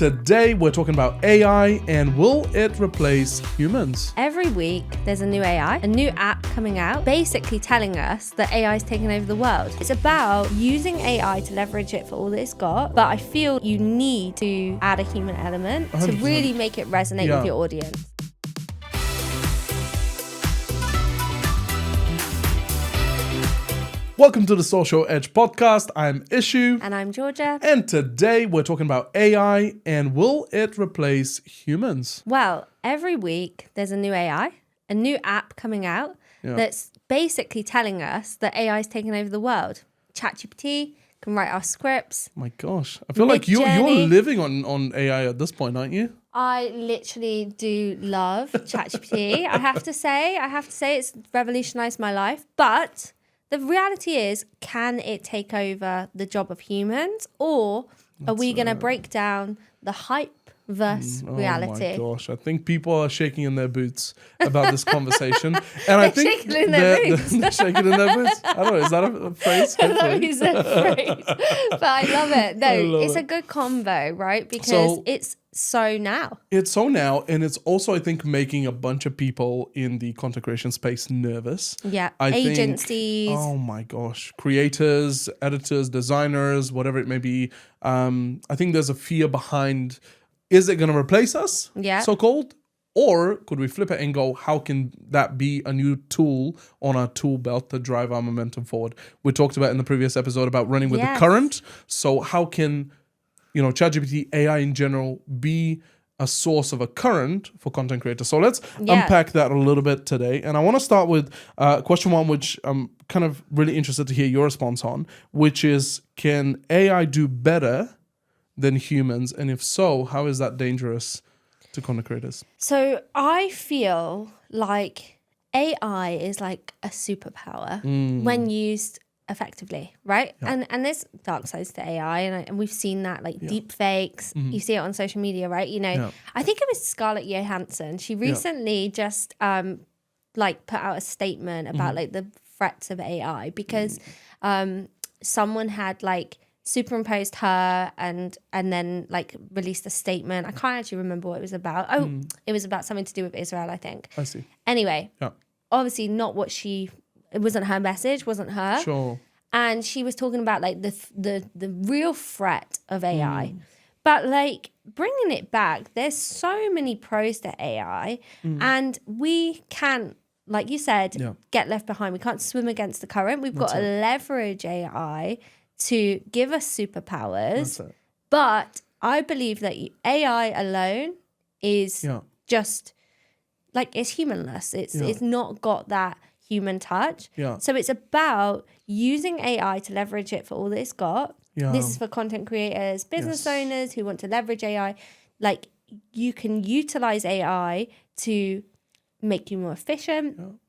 today we're talking about AI and will it replace humans? Every week there's a new AI, a new app coming out, basically telling us that AI is taking over the world. It's about using AI to leverage it for all that it's got, but I feel you need to add a human element 100%. to really make it resonate with your audience. Welcome to the Social Edge podcast. I'm Isho. And I'm Georgia. And today we're talking about AI and will it replace humans? Well, every week there's a new AI, a new app coming out that's basically telling us that AI is taking over the world. ChatGPT can write our scripts. My gosh. I feel like you're living on AI at this point, aren't you? I literally do love ChatGPT. I have to say it's revolutionized my life. But the reality is, can it take over the job of humans, or are we going to break down the hype versus reality? Oh my gosh, I think people are shaking in their boots about this conversation. And I think shaking in their boots. They're shaking in their boots. I don't know, is that a phrase? That is a phrase. But I love it. No, it's a good combo, right? Because it's so now. It's so now, and it's also, I think, making a bunch of people in the content creation space nervous. Yeah, Agencies. Oh my gosh. Creators, editors, designers, whatever it may be. I think there's a fear behind, is it going to replace us, so-called? Or could we flip it and go, how can that be a new tool on our tool belt to drive our momentum forward? We talked about in the previous episode about running with the current. So how can ChatGPT, AI in general, be a source of a current for content creators? So let's unpack that a little bit today. And I want to start with question one, which I'm kind of really interested to hear your response on, which is, can AI do better than humans? And if so, how is that dangerous to content creators? So I feel like AI is like a superpower when used effectively, right? And there's dark sides to AI, and we've seen that, like deepfakes. You see it on social media, right? I think it was Scarlett Johansson. She recently just put out a statement about like the threats of AI because someone had like superimposed her and then like released a statement. I can't actually remember what it was about. It was about something to do with Israel, I think. I see. Anyway, obviously not what it wasn't her message, wasn't her. Sure. And she was talking about like the real threat of AI. But like bringing it back, there's so many pros to AI and we can't, like you said, get left behind. We can't swim against the current. We've got to leverage AI to give us superpowers. But I believe that AI alone is just like, it's humanless. It's not got that human touch. So it's about using AI to leverage it for all that it's got. This is for content creators, business owners who want to leverage AI. Like, you can utilize AI to make you more efficient,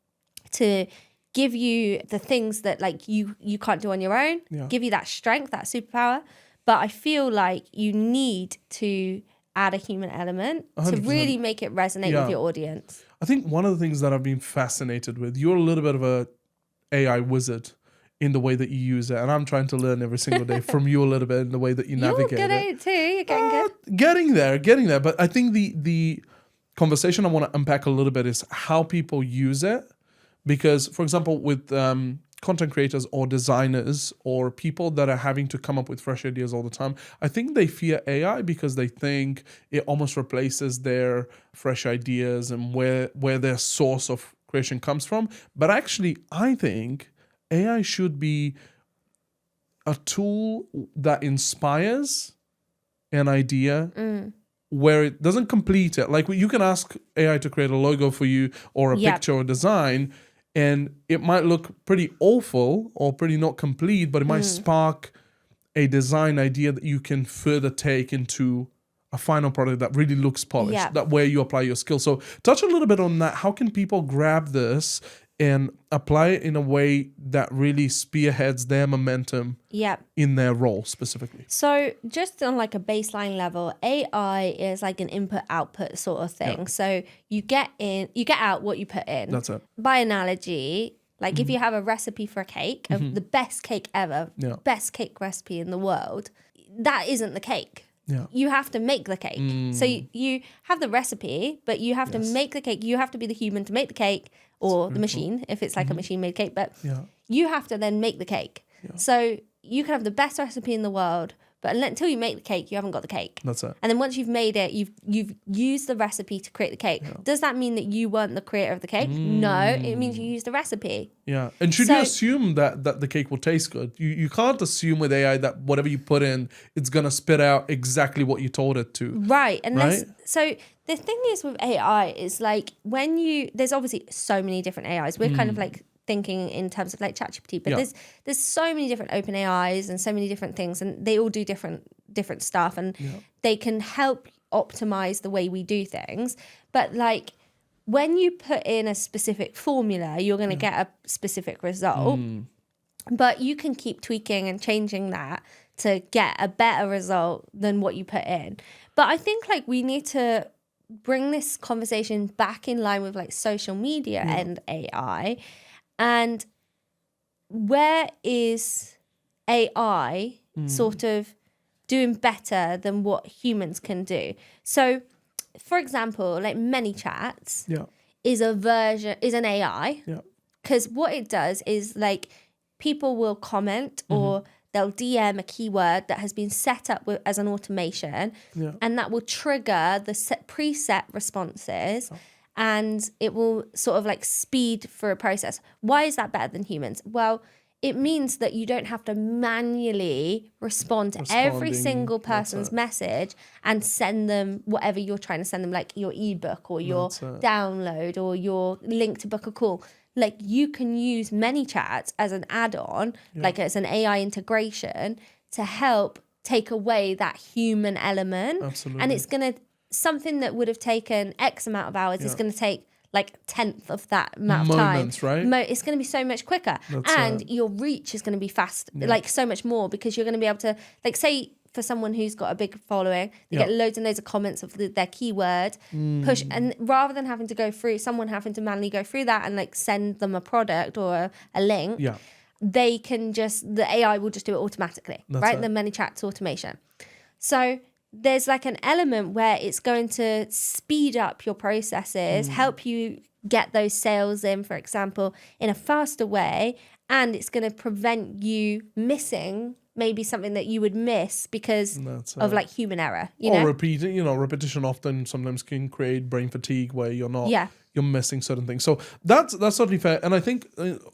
to give you the things that like you can't do on your own, give you that strength, that superpower. But I feel like you need to add a human element 100%. To really make it resonate with your audience. I think one of the things that I've been fascinated with, you're a little bit of a AI wizard in the way that you use it. And I'm trying to learn every single day from you a little bit in the way that you navigate it. You're good at it too. You're getting good. Getting there. But I think the conversation I want to unpack a little bit is how people use it. Because, for example, with content creators or designers or people that are having to come up with fresh ideas all the time, I think they fear AI because they think it almost replaces their fresh ideas and where their source of creation comes from. But actually, I think AI should be a tool that inspires an idea where it doesn't complete it. Like, you can ask AI to create a logo for you or a picture or design, and it might look pretty awful or pretty not complete, but it might spark a design idea that you can further take into a final product that really looks polished, that where you apply your skills. So touch a little bit on that. How can people grab this and apply it in a way that really spearheads their momentum in their role specifically? So just on like a baseline level, AI is like an input-output sort of thing. So you get out what you put in. That's it. By analogy, like if you have a recipe for a cake, the best cake ever, best cake recipe in the world, that isn't the cake. you have to make the cake. So you have the recipe, but you have to make the cake. You have to be the human to make the cake, or the machine, if it's like a machine-made cake. But you have to then make the cake. So you can have the best recipe in the world, but until you make the cake, you haven't got the cake. That's it. And then once you've made it, you've used the recipe to create the cake. Does that mean that you weren't the creator of the cake? No, it means you used the recipe. Yeah. And should you assume that the cake will taste good? You can't assume with AI that whatever you put in, it's going to spit out exactly what you told it to. Right. So the thing is with AI is like there's obviously so many different AIs. We're kind of like thinking in terms of like ChatGPT, but there's so many different open AIs and so many different things, and they all do different stuff, and they can help optimize the way we do things. But like when you put in a specific formula, you're going to get a specific result, but you can keep tweaking and changing that to get a better result than what you put in. But I think like we need to bring this conversation back in line with like social media and AI. And where is AI sort of doing better than what humans can do? So, for example, like ManyChat is an AI. Because what it does is like people will comment or they'll DM a keyword that has been set up as an automation, and that will trigger the preset responses. And it will sort of like speed through a process. Why is that better than humans? Well, it means that you don't have to manually respond to every single person's message and send them whatever you're trying to send them, like your ebook or your download or your link to book a call. Like you can use ManyChat as an add-on, like as an AI integration to help take away that human element. Absolutely. And it's going to, something that would have taken X amount of hours is going to take like 1/10 of that amount of time. Right? It's going to be so much quicker. And your reach is going to be fast, like so much more, because you're going to be able to, like say for someone who's got a big following, they get loads and loads of comments of their keyword, push, and rather than having to go through, someone having to manually go through that and like send them a product or a link, they can just, the AI will just do it automatically, right? The ManyChat's automation. So there's like an element where it's going to speed up your processes, help you get those sales in, for example, in a faster way, and it's going to prevent you missing maybe something that you would miss because of like human error, repetition often sometimes can create brain fatigue where you're not you're missing certain things. So that's certainly fair. And I think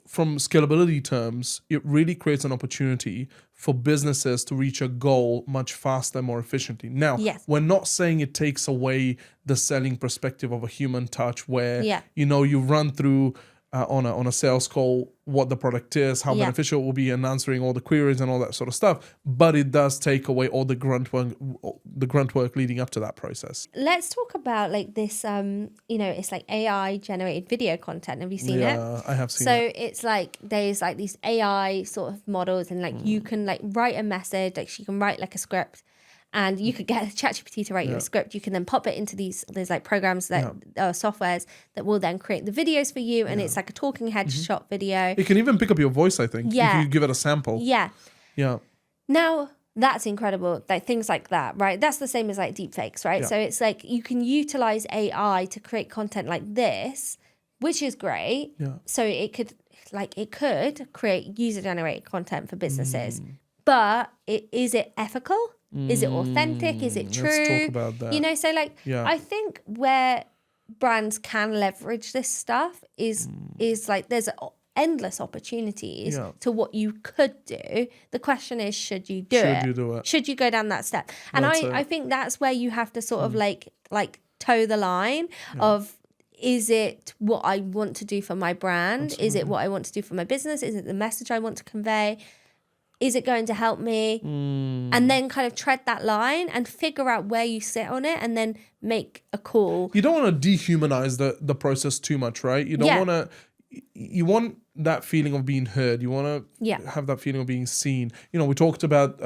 from scalability terms, it really creates an opportunity for businesses to reach a goal much faster, more efficiently. Now, we're not saying it takes away the selling perspective of a human touch where, you run through on a sales call what the product is, how beneficial it will be, and answering all the queries and all that sort of stuff. But it does take away all the grunt work leading up to that process. Let's talk about like this, it's like AI generated video content. Have you seen it? Yeah, I have seen it. So it's like there's like these AI sort of models, and like you can like write a message, like she can write like a script. And you could get ChatGPT to write you a script. You can then pop it into there's like programs that softwares that will then create the videos for you. And it's like a talking headshot video. It can even pick up your voice, I think, if you give it a sample. Yeah. Yeah. Now, that's incredible. Like things like that, right? That's the same as like deepfakes, right? So it's like you can utilize AI to create content like this, which is great. Yeah. So it could create user-generated content for businesses. But is it ethical? Is it authentic? Is it true? Let's talk about that. So like, I think where brands can leverage this stuff is like there's endless opportunities to what you could do. The question is, should you do it? Should you go down that step? And I think that's where you have to sort of like toe the line of, is it what I want to do for my brand? Absolutely. Is it what I want to do for my business? Is it the message I want to convey? Is it going to help me? And then kind of tread that line and figure out where you sit on it and then make a call. You don't want to dehumanize the process too much, right? You don't want to, you want that feeling of being heard. You want to have that feeling of being seen. We talked about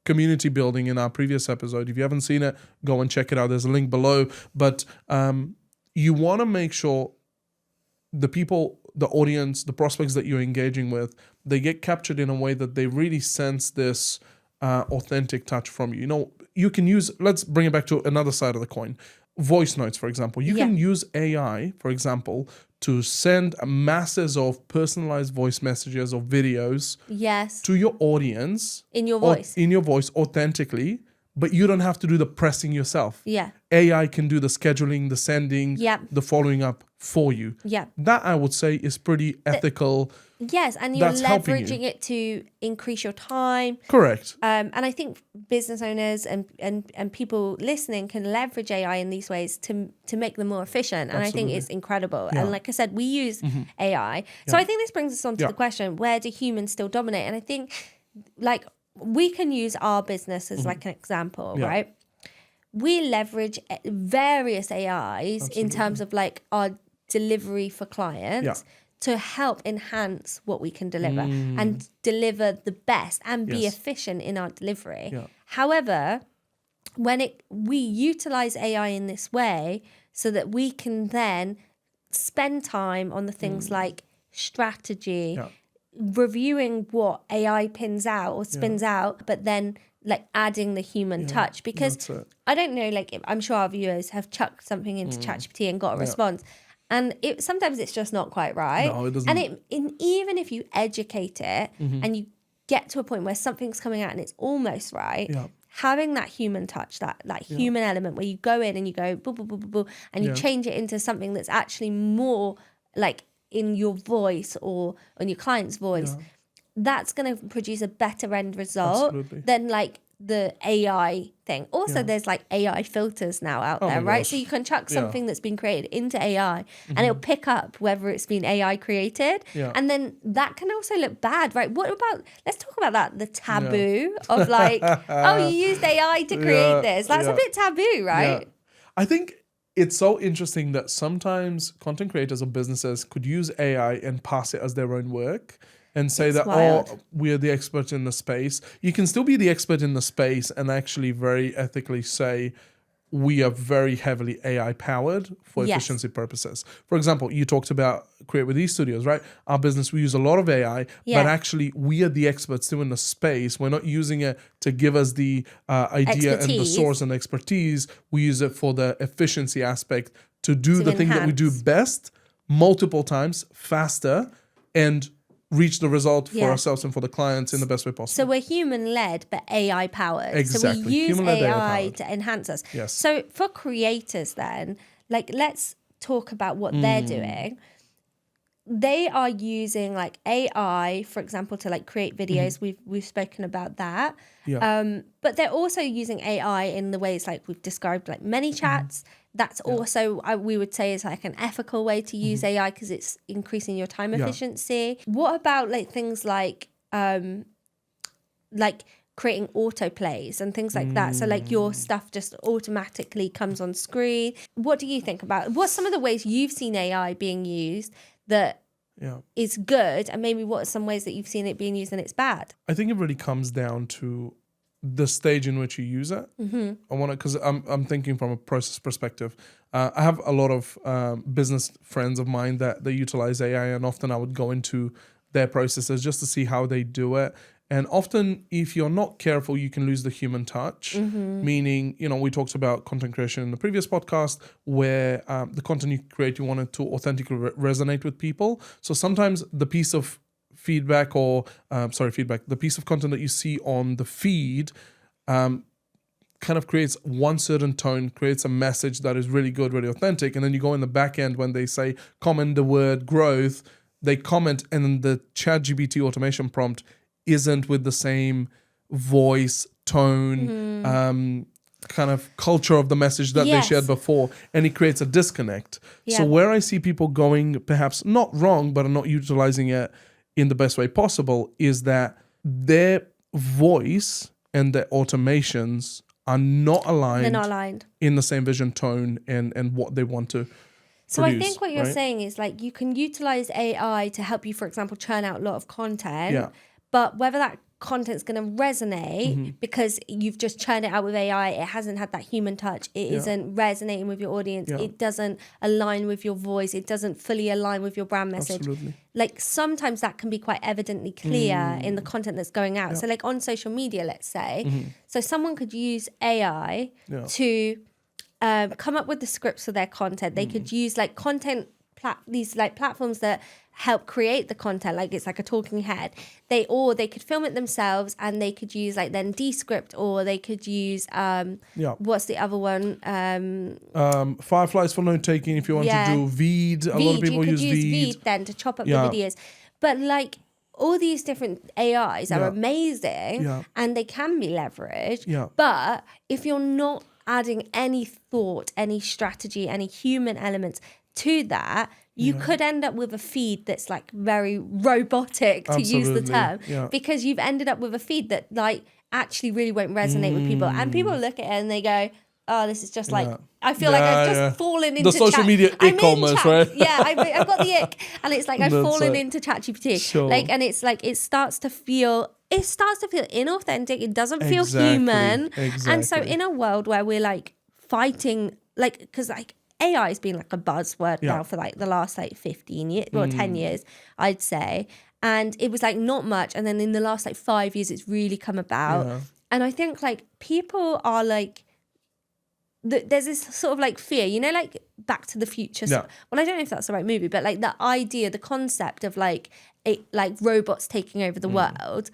community building in our previous episode. If you haven't seen it, go and check it out. There's a link below. But you want to make sure the people, the audience, the prospects that you're engaging with, they get captured in a way that they really sense this authentic touch from you. you can use, let's bring it back to another side of the coin. Voice notes, for example. You can use AI, for example, to send masses of personalized voice messages or videos to your audience. In your voice. In your voice, authentically, but you don't have to do the pressing yourself. Yeah. AI can do the scheduling, the sending, the following up for you. Yeah. That, I would say, is pretty ethical. Yes, and you're leveraging it to increase your time. Correct. And I think business owners and people listening can leverage AI in these ways to make them more efficient. And I think it's incredible. And like I said, we use AI. So I think this brings us on to the question, where do humans still dominate? And I think like we can use our business as like an example, right? We leverage various AIs in terms of like our delivery for clients to help enhance what we can deliver and deliver the best and be efficient in our delivery. However, when we utilize AI in this way so that we can then spend time on the things like strategy, reviewing what AI pins out or spins out, but then like adding the human touch, because I don't know, like I'm sure our viewers have chucked something into ChatGPT and got a response. And sometimes it's just not quite right. No, it doesn't. And even if you educate it and you get to a point where something's coming out and it's almost right, having that human touch, that human element where you go in and you go boo, boo, boo, boo, boo, and you change it into something that's actually more like in your voice or on your client's voice, that's going to produce a better end result than like the AI thing. Also, there's like AI filters now out there, right? So you can chuck something that's been created into AI and it'll pick up whether it's been AI created. And then that can also look bad, right? What about, let's talk about that, the taboo of like, oh, you used AI to create this. That's a bit taboo, right? I think it's so interesting that sometimes content creators or businesses could use AI and pass it as their own work. And say that, oh, we're the experts in the space. You can still be the expert in the space and actually very ethically say, we are very heavily AI powered for efficiency purposes. For example, you talked about Create with eStudios, right? Our business, we use a lot of AI, but actually we are the experts still in the space. We're not using it to give us the idea and the source and expertise. We use it for the efficiency aspect to do the thing that we do best multiple times faster and reach the result for ourselves and for the clients in the best way possible. So we're human-led, but AI-powered. Exactly. So we use AI to enhance us. Yes. So for creators then, like let's talk about what they're doing. They are using like AI, for example, to like create videos. We've spoken about that. But they're also using AI in the ways like we've described, like ManyChats. That's also, we would say, is like an ethical way to use AI because it's increasing your time efficiency. What about like things like creating autoplays and things like that? So like your stuff just automatically comes on screen. What do you think about, what's some of the ways you've seen AI being used that is good, and maybe what are some ways that you've seen it being used and it's bad? I think it really comes down to the stage in which you use it. I want to, because I'm thinking from a process perspective. I have a lot of business friends of mine that they utilize AI, and often I would go into their processes just to see how they do it. And often, if you're not careful, you can lose the human touch. Meaning, you know, we talked about content creation in the previous podcast, where the content you create, you want it to authentically resonate with people. So sometimes the piece of feedback the piece of content that you see on the feed kind of creates one certain tone, creates a message that is really good, really authentic. And then you go in the back end when they say, comment the word growth, they comment, and then the ChatGPT automation prompt isn't with the same voice, tone, kind of culture of the message that they shared before, and it creates a disconnect. So where I see people going perhaps not wrong, but are not utilizing it in the best way possible, is that their voice and their automations are not aligned. They're not aligned in the same vision, tone, and what they want to So produce, I think what you're saying is like you can utilize AI to help you, for example, churn out a lot of content. Yeah. But whether that content's going to resonate because you've just churned it out with AI. It hasn't had that human touch. It isn't resonating with your audience. It doesn't align with your voice. It doesn't fully align with your brand message. Absolutely. Like sometimes that can be quite evidently clear in the content that's going out. So like on social media, let's say, so someone could use AI to come up with the scripts for their content. They could use like these like platforms that help create the content, like it's like a talking head. They could film it themselves, and they could use like then Descript, or they could use what's the other one? Fireflies for note taking. If you want to do Veed, a lot of people use Veed then to chop up the videos. But like all these different AIs are amazing, and they can be leveraged. But if you're not adding any thought, any strategy, any human elements to that, you could end up with a feed that's like very robotic, to use the term, because you've ended up with a feed that like actually really won't resonate with people. And people look at it and they go, oh, this is just like, I feel like I've just fallen into the social media ick almost, right? Yeah, I've got the ick. And it's like I've fallen into ChatGPT. Sure. Like, and it's like, it starts to feel inauthentic. It doesn't feel human. And so in a world where we're like fighting, like, because like AI has been like a buzzword now for like the last like 15 years or 10 years, I'd say. And it was like not much. And then in the last like 5 years, it's really come about. And I think like people are like, there's this sort of like fear, you know, like Back to the Future. Well, I don't know if that's the right movie, but like the idea, the concept of like robots taking over the world.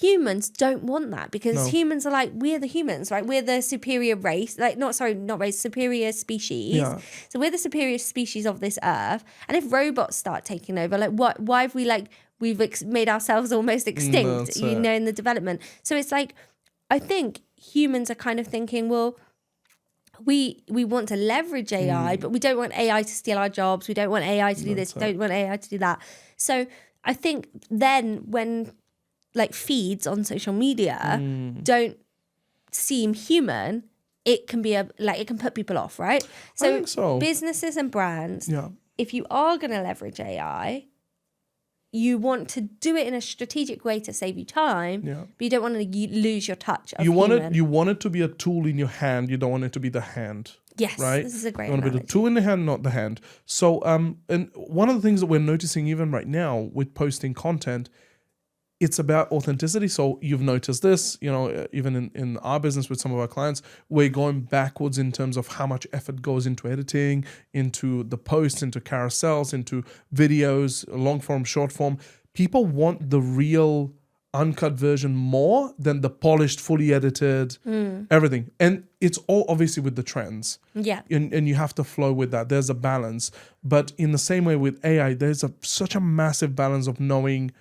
Humans don't want that, because humans are like, we're the humans, right? We're the superior race, like not race, superior species. So we're the superior species of this earth. And if robots start taking over, like why have we like, we've made ourselves almost extinct, you know, in the development. So it's like, I think humans are kind of thinking, well, we want to leverage AI, but we don't want AI to steal our jobs. We don't want AI to do this. We don't want AI to do that. So I think then when like feeds on social media don't seem human, it can be it can put people off, right? I think so. Businesses and brands, if you are going to leverage AI, you want to do it in a strategic way to save you time, but you don't want to lose your touch of human. You want it to be a tool in your hand. You don't want it to be the hand. Yes, right? This is a great You want to be the tool in the hand, not the hand. So, and one of the things that we're noticing even right now with posting content, it's about authenticity. So you've noticed this, you know, even in our business with some of our clients, we're going backwards in terms of how much effort goes into editing, into the posts, into carousels, into videos, long form, short form. People want the real uncut version more than the polished, fully edited, everything. And it's all obviously with the trends. Yeah. And you have to flow with that. There's a balance. But in the same way with AI, there's such a massive balance of knowing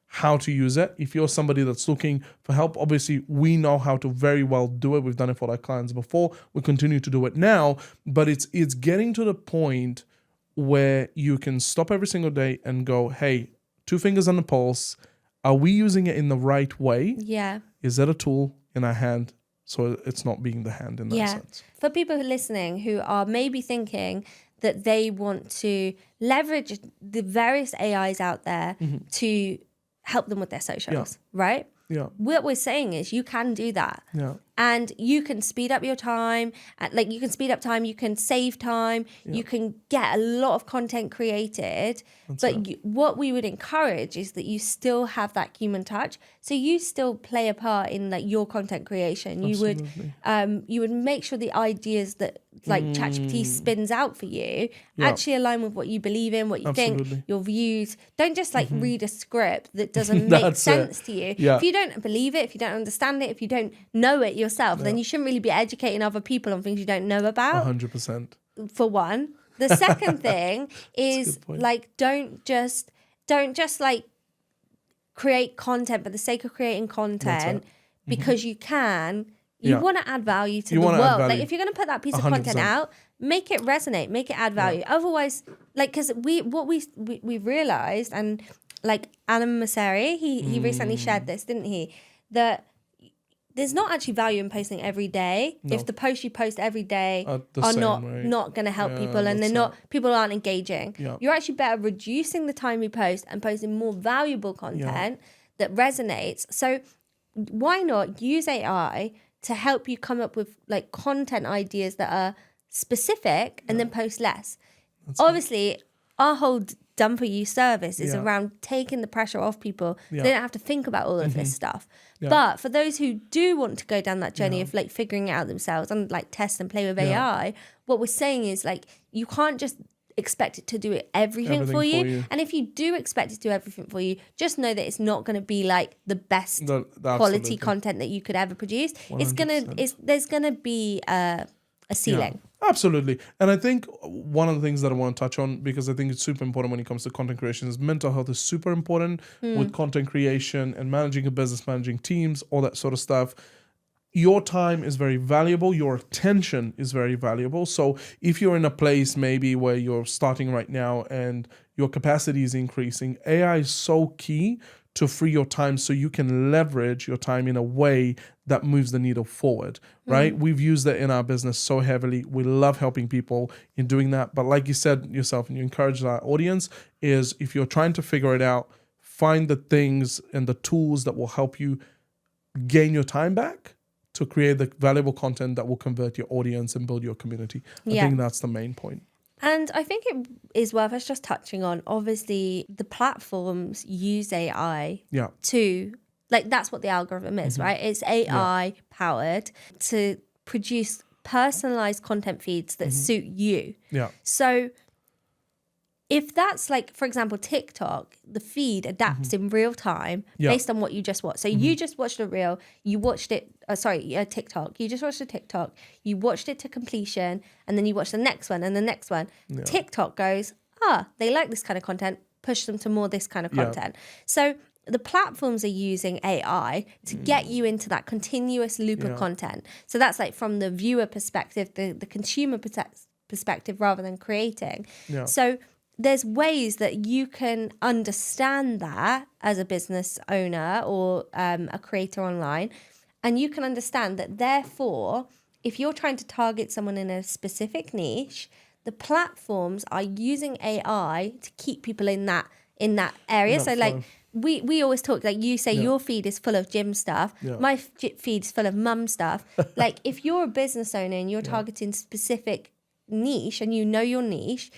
how to use it. If you're somebody that's looking for help, obviously we know how to very well do it. We've done it for our clients before. We continue to do it now, but it's getting to the point where you can stop every single day and go, hey, 2 fingers on the pulse. Are we using it in the right way? Yeah. Is that a tool in our hand? So it's not being the hand in that sense. For people who are listening who are maybe thinking that they want to leverage the various AIs out there to help them with their socials, right? Yeah. What we're saying is you can do that. Yeah. And you can speed up your time. Like you can speed up time, you can save time, you can get a lot of content created. What we would encourage is that you still have that human touch. So you still play a part in like your content creation. Absolutely. You would make sure the ideas that like ChatGPT spins out for you actually align with what you believe in, what you think, your views. Don't just like read a script that doesn't make sense to you. Yeah. If you don't believe it, if you don't understand it, if you don't know it yourself, then you shouldn't really be educating other people on things you don't know about. 100%. For one. The second thing is like don't just like create content for the sake of creating content because you can. You want to add value to the world. Like if you're going to put that piece of 100%. content out, make it resonate, make it add value. Otherwise, like because we've realized, and like Adam Mosseri, he recently shared this, didn't he? That there's not actually value in posting every day if the posts you post every day are not going to help people, and people aren't engaging. You're actually better reducing the time you post and posting more valuable content that resonates. So why not use AI to help you come up with like content ideas that are specific and then post less? Obviously, our whole done for you service is around taking the pressure off people so they don't have to think about all of this stuff. But for those who do want to go down that journey of like figuring it out themselves and like test and play with AI, what we're saying is like you can't just expect it to do everything for you. And if you do expect it to do everything for you, just know that it's not going to be like the best quality content that you could ever produce. 100%. There's gonna be a ceiling. Absolutely. And I think one of the things that I want to touch on, because I think it's super important when it comes to content creation, is mental health is super important with content creation and managing a business, managing teams, all that sort of stuff. Your time is very valuable. Your attention is very valuable. So if you're in a place maybe where you're starting right now and your capacity is increasing, AI is so key to free your time so you can leverage your time in a way that moves the needle forward, right? We've used it in our business so heavily. We love helping people in doing that. But like you said yourself, and you encourage our audience, is if you're trying to figure it out, find the things and the tools that will help you gain your time back to create the valuable content that will convert your audience and build your community. I think that's the main point. And I think it is worth us just touching on, obviously, the platforms use AI to, like, that's what the algorithm is, right? It's AI powered to produce personalized content feeds that suit you. So if that's like, for example, TikTok, the feed adapts in real time based on what you just watched. So you just watched a reel, you watched it, TikTok. You just watched a TikTok, you watched it to completion, and then you watch the next one and the next one. TikTok goes, they like this kind of content, push them to more this kind of content. So the platforms are using AI to get you into that continuous loop of content. So that's like from the viewer perspective, the consumer perspective rather than creating. So there's ways that you can understand that as a business owner or a creator online. And you can understand that, therefore, if you're trying to target someone in a specific niche, the platforms are using AI to keep people in that area. So like we always talk, like you say your feed is full of gym stuff. My feed is full of mum stuff. Like if you're a business owner and you're targeting specific niche and you know your niche,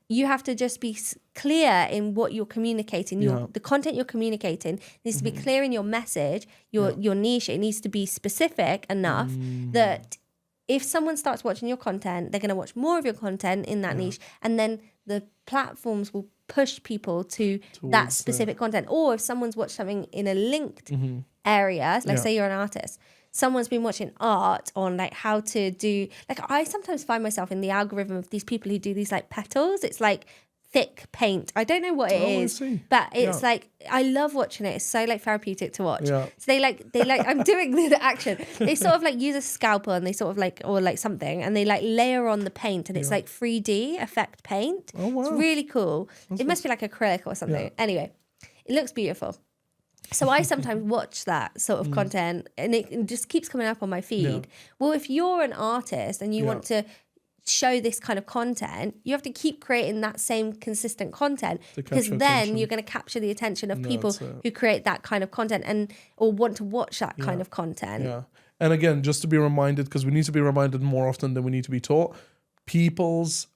you have to just be clear in what you're communicating. The content you're communicating needs to be clear in your message, your niche. It needs to be specific enough that if someone starts watching your content, they're going to watch more of your content in that niche, and then the platforms will push people towards that specific content. Or if someone's watched something in a linked area, like say you're an artist, someone's been watching art on like how to do, like I sometimes find myself in the algorithm of these people who do these like petals. It's like thick paint. I don't know what it is, but it's like, I love watching it. It's so like therapeutic to watch. So they like, I'm doing the action. They sort of like use a scalpel and they sort of like, or like something, and they like layer on the paint, and it's like 3D effect paint. It's really cool. It must be like acrylic or something. Anyway, it looks beautiful. So I sometimes watch that sort of content, and it just keeps coming up on my feed. Well, if you're an artist and you want to show this kind of content, you have to keep creating that same consistent content, because then you're going to capture the attention of people who create that kind of content or want to watch that kind of content. And again, just to be reminded, because we need to be reminded more often than we need to be taught, people's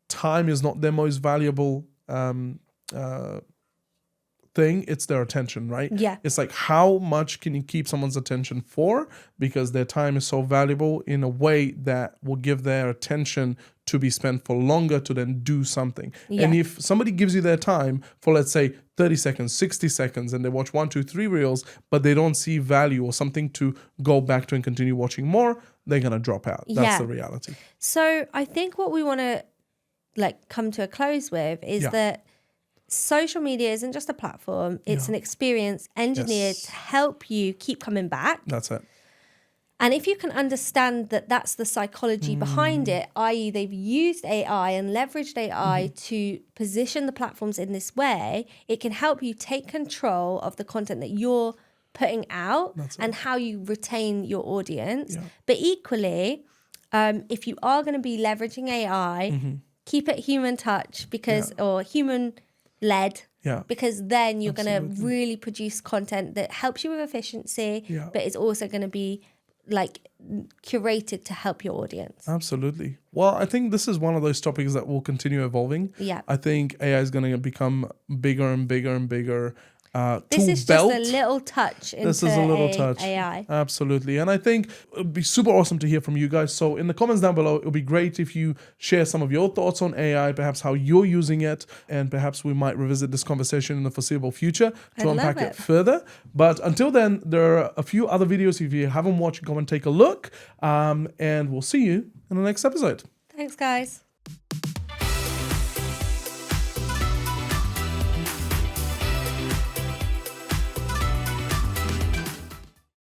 time is not their most valuable thing. It's their attention, right? It's like, how much can you keep someone's attention for, because their time is so valuable, in a way that will give their attention to be spent for longer to then do something. And if somebody gives you their time for, let's say, 30 seconds, 60 seconds, and they watch 1, 2, 3 reels, but they don't see value or something to go back to and continue watching more, they're going to drop out. That's the reality. So I think what we want to like come to a close with is that social media isn't just a platform. It's an experience engineered to help you keep coming back. That's it. And if you can understand that that's the psychology behind it, i.e. they've used AI and leveraged AI to position the platforms in this way, it can help you take control of the content that you're putting out and how you retain your audience. But equally, if you are going to be leveraging AI, keep it human touch, because or human led, Yeah. Because then you're going to Absolutely. really produce content that helps you with efficiency, Yeah. but it's also going to be like curated to help your audience. Absolutely. Well, I think this is one of those topics that will continue evolving. Yeah. I think AI is going to become bigger and bigger and bigger. This tool is belt. just a little touch into This is a little touch. AI. Absolutely. And I think it would be super awesome to hear from you guys. So in the comments down below, it would be great if you share some of your thoughts on AI, perhaps how you're using it, and perhaps we might revisit this conversation in the foreseeable future to I'd unpack love it it. further. But until then, there are a few other videos. If you haven't watched, go and take a look. And we'll see you in the next episode. Thanks, guys.